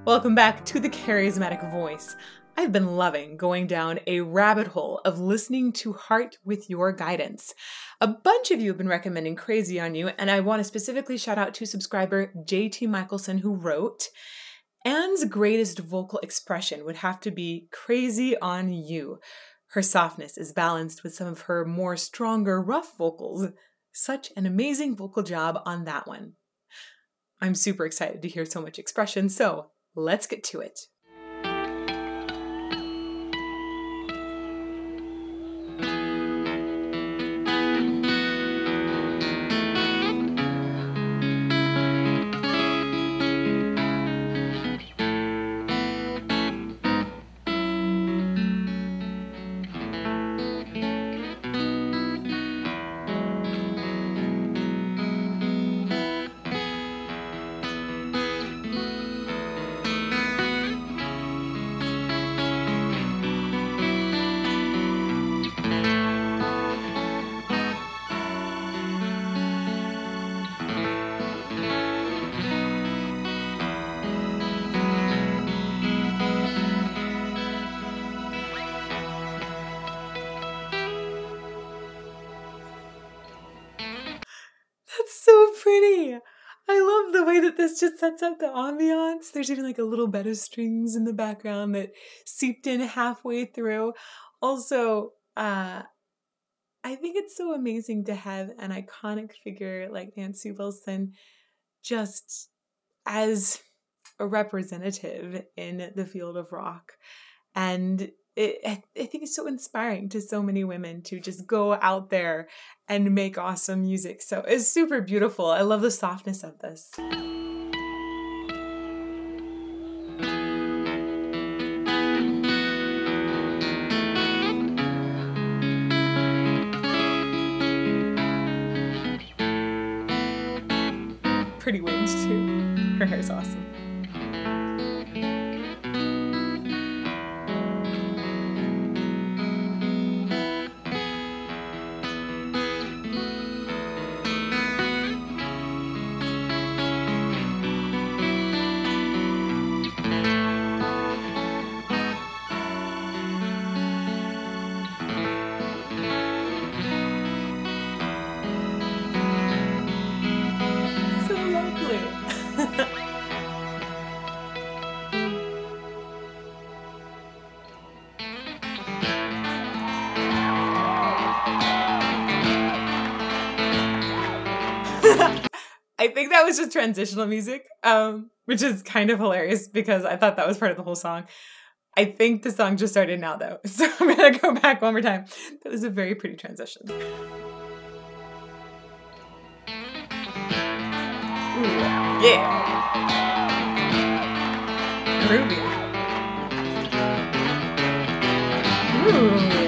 Welcome back to the Charismatic Voice. I've been loving going down a rabbit hole of listening to Heart with Your Guidance. A bunch of you have been recommending Crazy on You, and I want to specifically shout out to subscriber JT Michelson, who wrote, Anne's greatest vocal expression would have to be Crazy on You. Her softness is balanced with some of her more stronger, rough vocals. Such an amazing vocal job on that one. I'm super excited to hear so much expression, so let's get to it. So pretty. I love the way that this just sets up the ambiance. There's even like a little bed of strings in the background that seeped in halfway through. Also, I think it's so amazing to have an iconic figure like Nancy Wilson just as a representative in the field of rock. And I think it's so inspiring to so many women to just go out there and make awesome music. So it's super beautiful. I love the softness of this. Pretty wind too. Her hair's awesome. I think that was just transitional music, which is kind of hilarious because I thought that was part of the whole song. I think the song just started now though, so I'm gonna go back one more time. That was a very pretty transition. Ooh, yeah. Groovy. Ooh.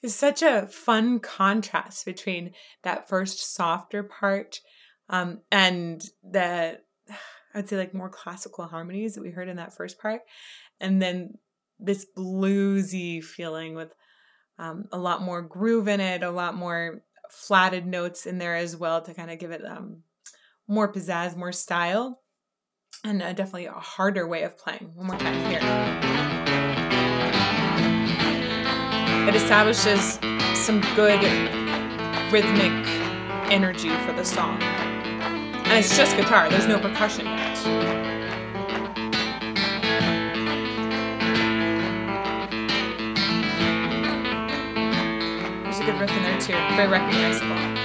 It's such a fun contrast between that first softer part and the, I'd say like more classical harmonies that we heard in that first part. And then this bluesy feeling with a lot more groove in it, a lot more flatted notes in there as well to kind of give it more pizzazz, more style, and definitely a harder way of playing. One more time here. It establishes some good rhythmic energy for the song. And it's just guitar, there's no percussion in it. There's a good riff in there too, very recognizable.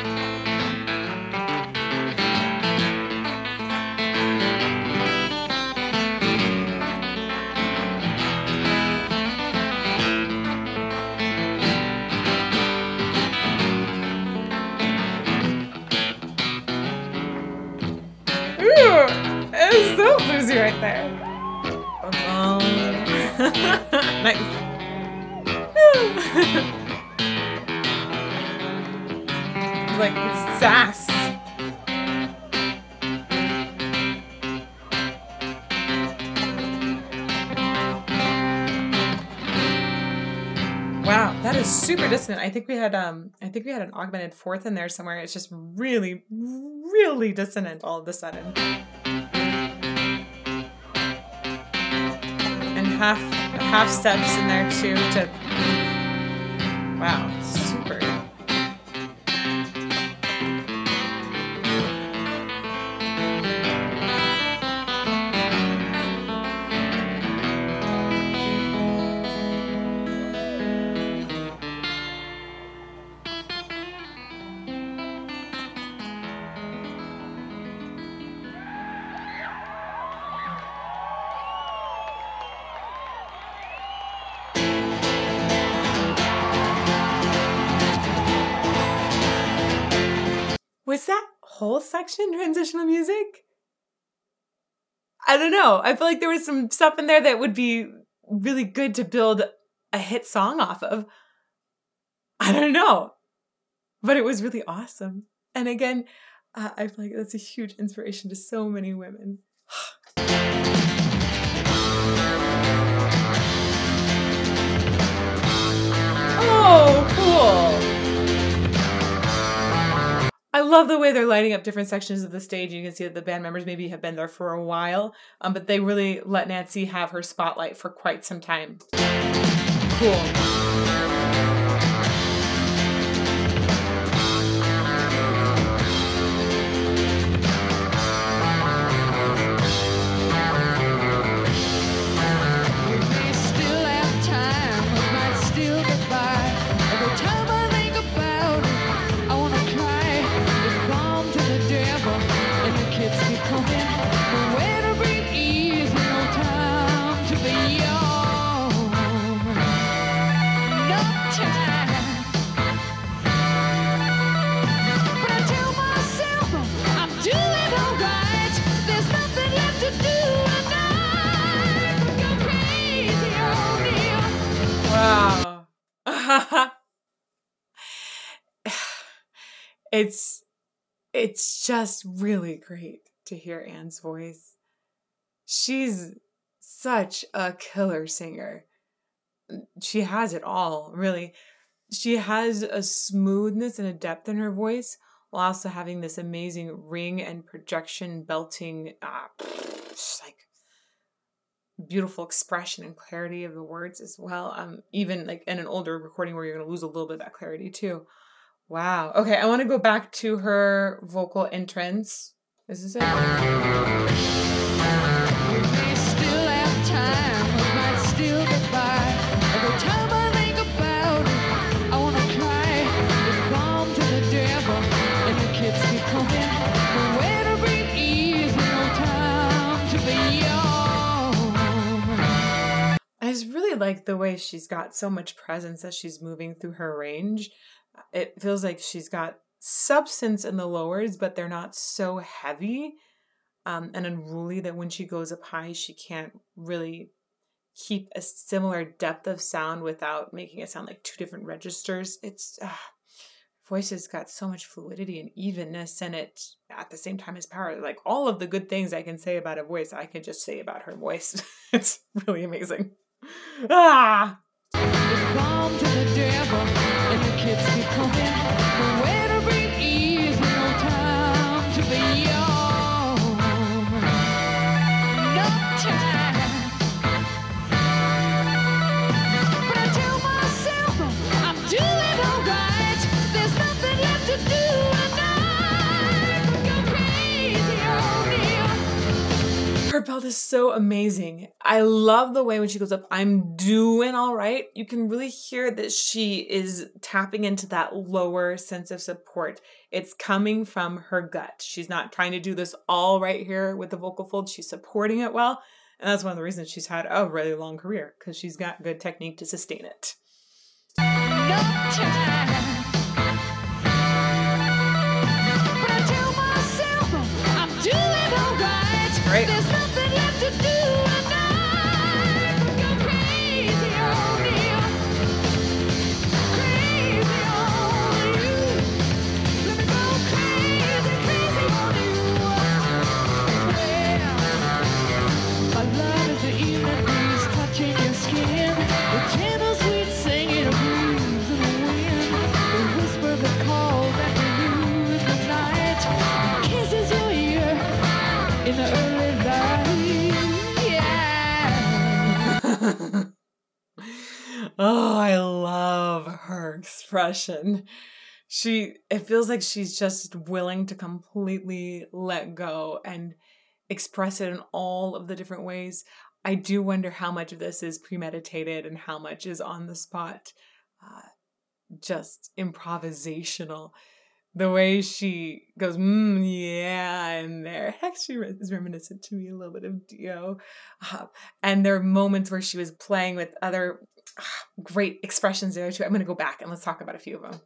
It's so bluesy right there. Nice. Like sass. Wow, that is super dissonant. I think we had an augmented fourth in there somewhere. It's just really, really dissonant all of a sudden. And half steps in there too to wow, super. Was that whole section transitional music? I don't know. I feel like there was some stuff in there that would be really good to build a hit song off of. I don't know. But it was really awesome. And again, I feel like that's a huge inspiration to so many women. Oh, cool. I love the way they're lighting up different sections of the stage. You can see that the band members maybe have been there for a while, but they really let Nancy have her spotlight for quite some time. Cool. Wow. It's just really great to hear Anne's voice. She's such a killer singer. She has it all, really. She has a smoothness and a depth in her voice while also having this amazing ring and projection belting, just like beautiful expression and clarity of the words as well. Even like in an older recording where you're going to lose a little bit of that clarity too. Wow. Okay, I want to go back to her vocal entrance. Is this it? We still have time, we might still get by. Every time I think about it, I want to cry. It's bomb to the devil, and the kids keep coming. Nowhere to breathe easy, no time to be young. I just really like the way she's got so much presence as she's moving through her range. It feels like she's got substance in the lowers, but they're not so heavy and unruly that when she goes up high, she can't really keep a similar depth of sound without making it sound like two different registers. It's voice has got so much fluidity and evenness in it at the same time as power. Like all of the good things I can say about a voice, I can just say about her voice. It's really amazing. Ah! Bomb to the devil, and the kids keep coming. Nowhere to breathe easy, no time to be young. No time. But I tell myself I'm doing alright. There's nothing left to do, and I could go crazy on you. Her belt is so amazing. I love the way when she goes up, I'm doing all right. You can really hear that she is tapping into that lower sense of support. It's coming from her gut. She's not trying to do this all right here with the vocal fold. She's supporting it well. And that's one of the reasons she's had a really long career, because she's got good technique to sustain it. No time. But I tell myself I'm doing all right. Right. There's nothing left to do, and I could go crazy on you. Oh, I love her expression. It feels like she's just willing to completely let go and express it in all of the different ways. I do wonder how much of this is premeditated and how much is on the spot, just improvisational. The way she goes, yeah, in there. It actually is reminiscent to me a little bit of Dio. And there are moments where she was playing with other great expressions there too. I'm going to go back and let's talk about a few of them.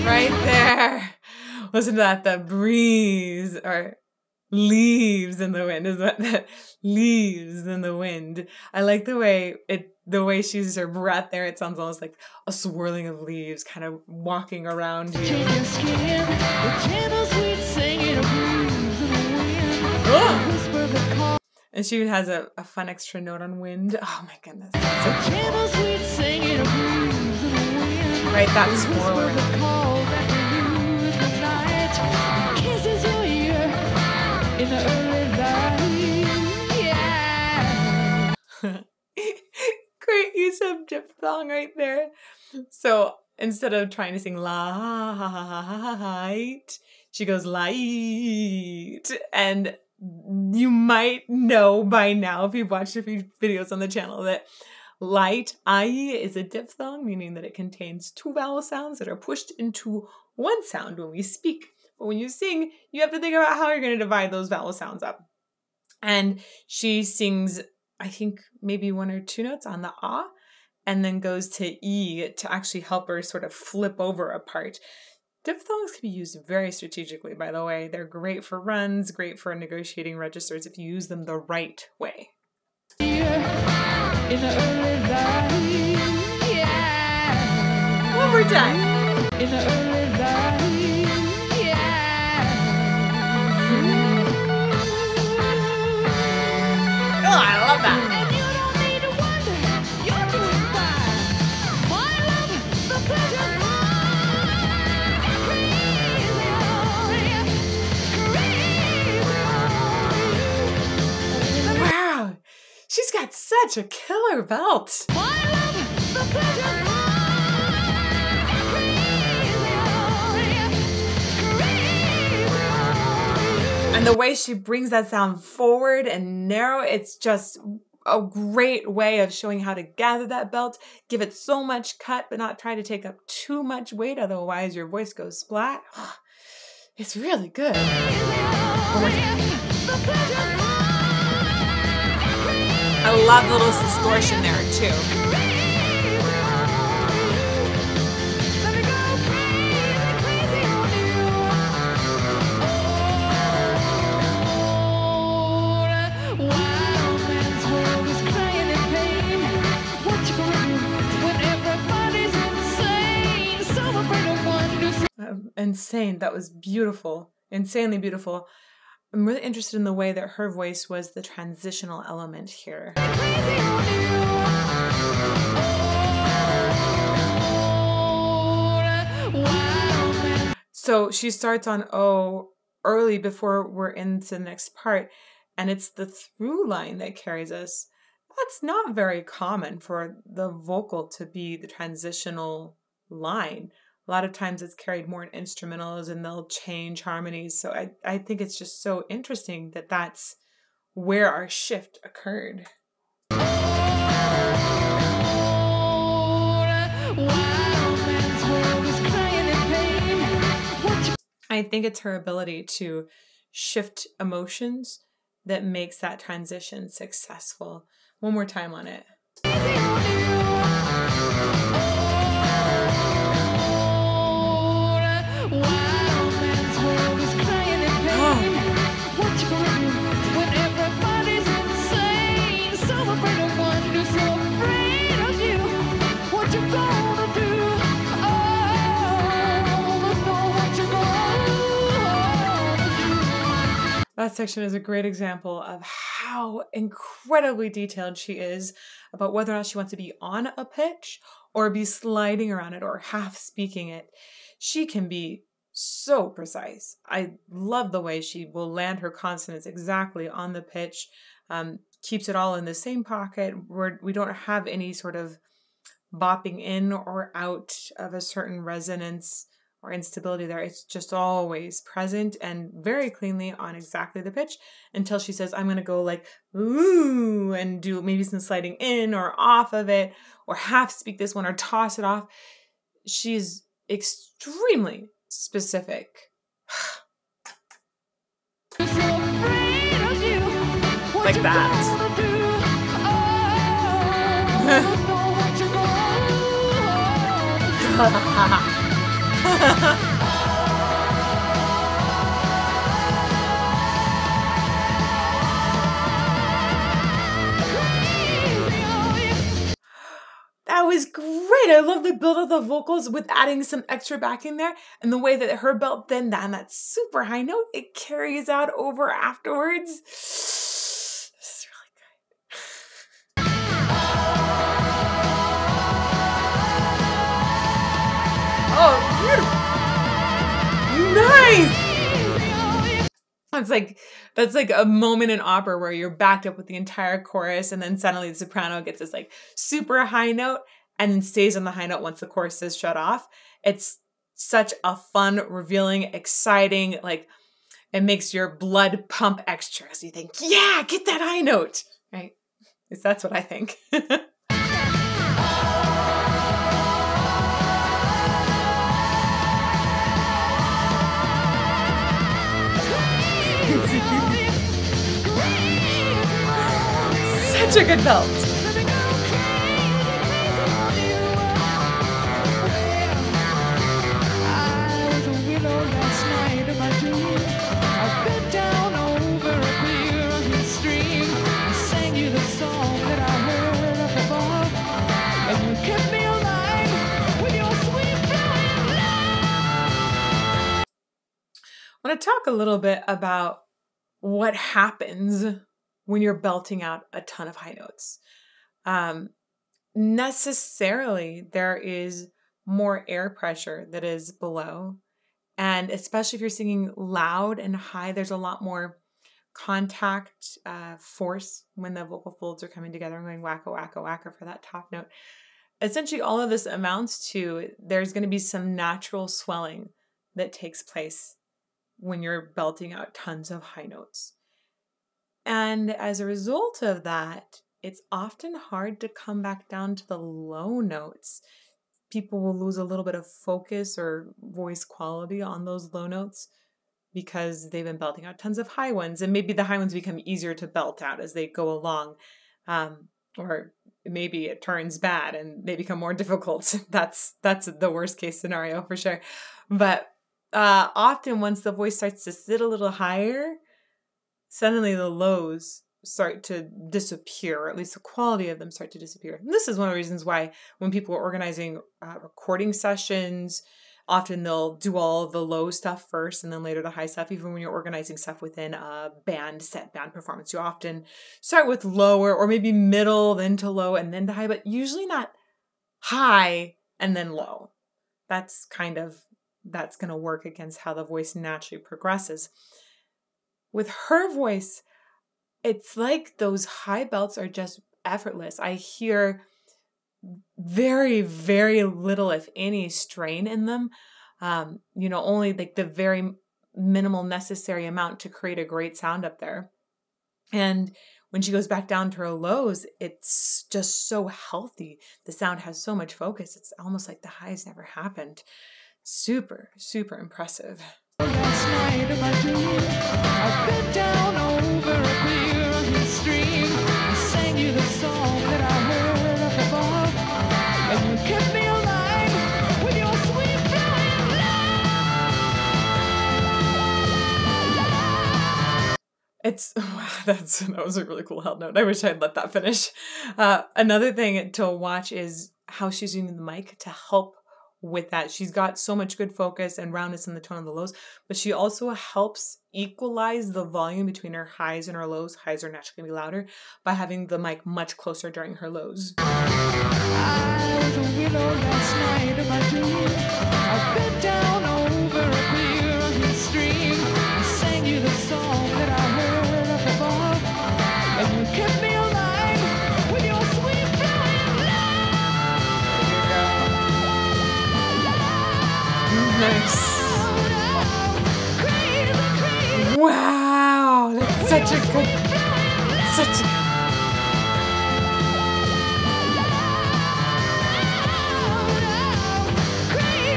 Right there. Listen to that, the breeze, or leaves in the wind is what that leaves in the wind. I like the way she uses her breath there. It sounds almost like a swirling of leaves kind of walking around you. And she even has a fun extra note on wind. Oh my goodness. That's so beautiful. Right, that swirler. In the early light, yeah. Great use of diphthong right there. So instead of trying to sing light, she goes light. And you might know by now, if you've watched a few videos on the channel, that light, I, is a diphthong, meaning that it contains two vowel sounds that are pushed into one sound when we speak. But when you sing, you have to think about how you're going to divide those vowel sounds up. And she sings, I think, maybe one or two notes on the ah, and then goes to E to actually help her sort of flip over a part. Diphthongs can be used very strategically, by the way. They're great for runs, great for negotiating registers if you use them the right way. In the early light, yeah. One more time. In the early light. Oh, I love that. And you don't need to wonder, you're doing fine. My love, the pleasure, crazy. Wow, she's got such a killer belt. My love, the pleasure, and the way she brings that sound forward and narrow, it's just a great way of showing how to gather that belt, give it so much cut, but not try to take up too much weight, otherwise your voice goes splat. It's really good. One more time. I love the little distortion there too. Insane. That was beautiful. Insanely beautiful. I'm really interested in the way that her voice was the transitional element here. So she starts on O early before we're into the next part, and it's the through line that carries us. That's not very common for the vocal to be the transitional line. A lot of times it's carried more in instrumentals and they'll change harmonies. So I think it's just so interesting that that's where our shift occurred. I think it's her ability to shift emotions that makes that transition successful. One more time on it. That section is a great example of how incredibly detailed she is about whether or not she wants to be on a pitch or be sliding around it or half speaking it. She can be so precise. I love the way she will land her consonants exactly on the pitch, keeps it all in the same pocket where we don't have any sort of bopping in or out of a certain resonance or instability there. It's just always present and very cleanly on exactly the pitch until she says, I'm going to go like, ooh, and do maybe some sliding in or off of it, or half speak this one or toss it off. She's extremely specific. Like that. That was great. I love the build of the vocals with adding some extra backing there, and the way that her belt then that super high note, it carries out over afterwards. This is really good. Oh, beautiful. Nice. That's like a moment in opera where you're backed up with the entire chorus, and then suddenly the soprano gets this like super high note and then stays on the high note once the chorus is shut off. It's such a fun, revealing, exciting, like it makes your blood pump extra. So you think, yeah, get that high note, right? Because that's what I think. Such a good belt. I want to talk a little bit about what happens when you're belting out a ton of high notes. Necessarily, there is more air pressure that is below. And especially if you're singing loud and high, there's a lot more contact force when the vocal folds are coming together and going wacka, wacka, wacka for that top note. Essentially, all of this amounts to there's going to be some natural swelling that takes place when you're belting out tons of high notes. And as a result of that, it's often hard to come back down to the low notes. People will lose a little bit of focus or voice quality on those low notes because they've been belting out tons of high ones. And maybe the high ones become easier to belt out as they go along. Or maybe it turns bad and they become more difficult. That's the worst case scenario for sure. But often once the voice starts to sit a little higher, suddenly the lows start to disappear, or at least the quality of them start to disappear. And this is one of the reasons why when people are organizing recording sessions, often they'll do all the low stuff first and then later the high stuff. Even when you're organizing stuff within a set band performance, you often start with lower or maybe middle, then to low, and then to high, but usually not high and then low. That's going to work against how the voice naturally progresses. With her voice, it's like those high belts are just effortless. I hear very, very little, if any, strain in them. Only like the very minimal necessary amount to create a great sound up there. And when she goes back down to her lows, it's just so healthy. The sound has so much focus. It's almost like the highs never happened. Super, super impressive. Last night in my dream, I bent down over a clear stream. I sang you the song that I heard up above, and you kept me alive with your sweet flowing love. That was a really cool held note. I wish I'd let that finish. Another thing to watch is how she's using the mic to help with that. She's got so much good focus and roundness in the tone of the lows, but she also helps equalize the volume between her highs and her lows. Highs are naturally going to be louder by having the mic much closer during her lows. I was a widow last night in my dream. I bent down over a clear running stream. I sang you the song that I heard up above, and you kept me alive with your sweet flowing Nice. Wow, that's such a good,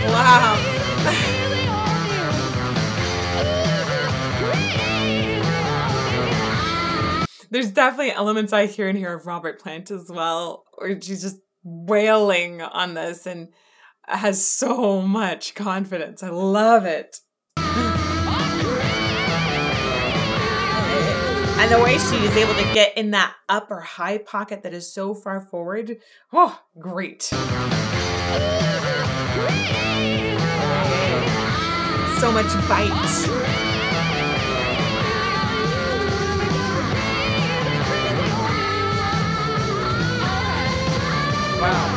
wow. There's definitely elements I hear in here of Robert Plant as well, where she's just wailing on this and has so much confidence. I love it. And the way she is able to get in that upper high pocket that is so far forward. Oh, great. So much bite. Wow.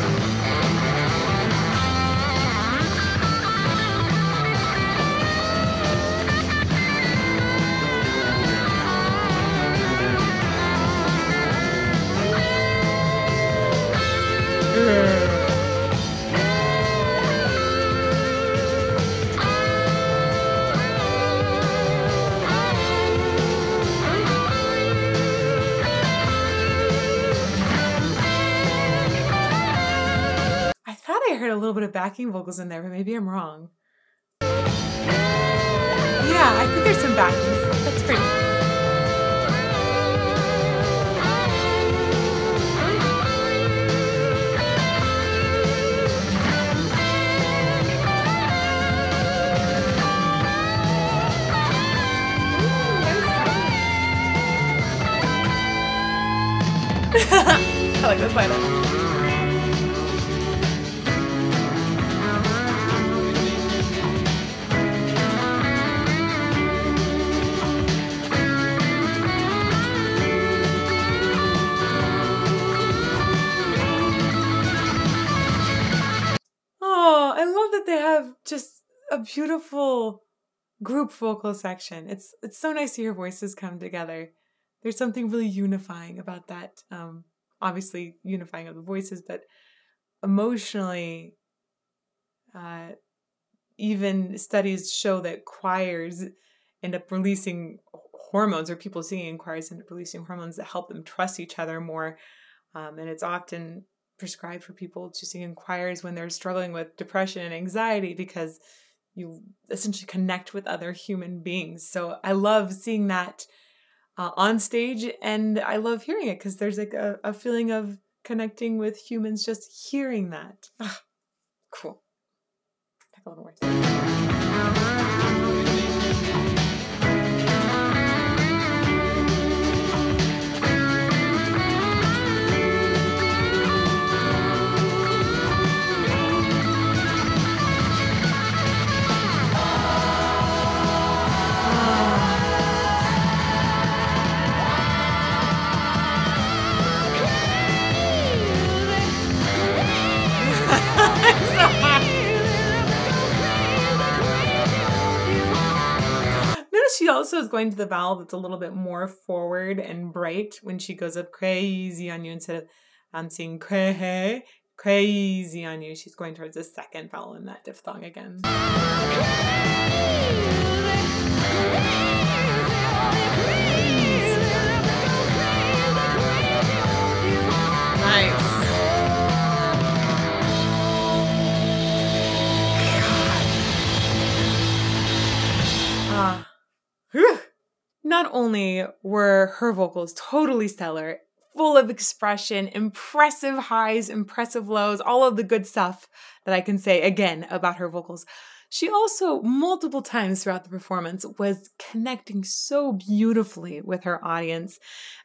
I thought I heard a little bit of backing vocals in there, but maybe I'm wrong. Yeah, I think there's some backings. That's pretty. I like this lineup. Oh, I love that they have just a beautiful group vocal section. It's so nice to hear voices come together. There's something really unifying about that. Obviously unifying of the voices, but emotionally, even studies show that choirs end up releasing hormones, or people singing in choirs end up releasing hormones that help them trust each other more. And it's often prescribed for people to sing in choirs when they're struggling with depression and anxiety, because you essentially connect with other human beings. So I love seeing that on stage, and I love hearing it because there's like a feeling of connecting with humans just hearing that. Ugh, cool. Take a little more time. She also is going to the vowel that's a little bit more forward and bright when she goes up crazy on you instead of saying crazy on you. She's going towards the second vowel in that diphthong again. Nice. Not only were her vocals totally stellar, full of expression, impressive highs, impressive lows, all of the good stuff that I can say again about her vocals, she also multiple times throughout the performance was connecting so beautifully with her audience.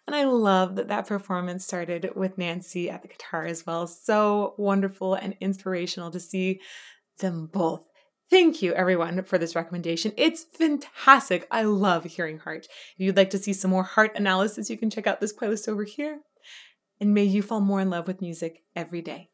And I love that that performance started with Nancy at the guitar as well. So wonderful and inspirational to see them both. Thank you, everyone, for this recommendation. It's fantastic. I love hearing Heart. If you'd like to see some more Heart analysis, you can check out this playlist over here. And may you fall more in love with music every day.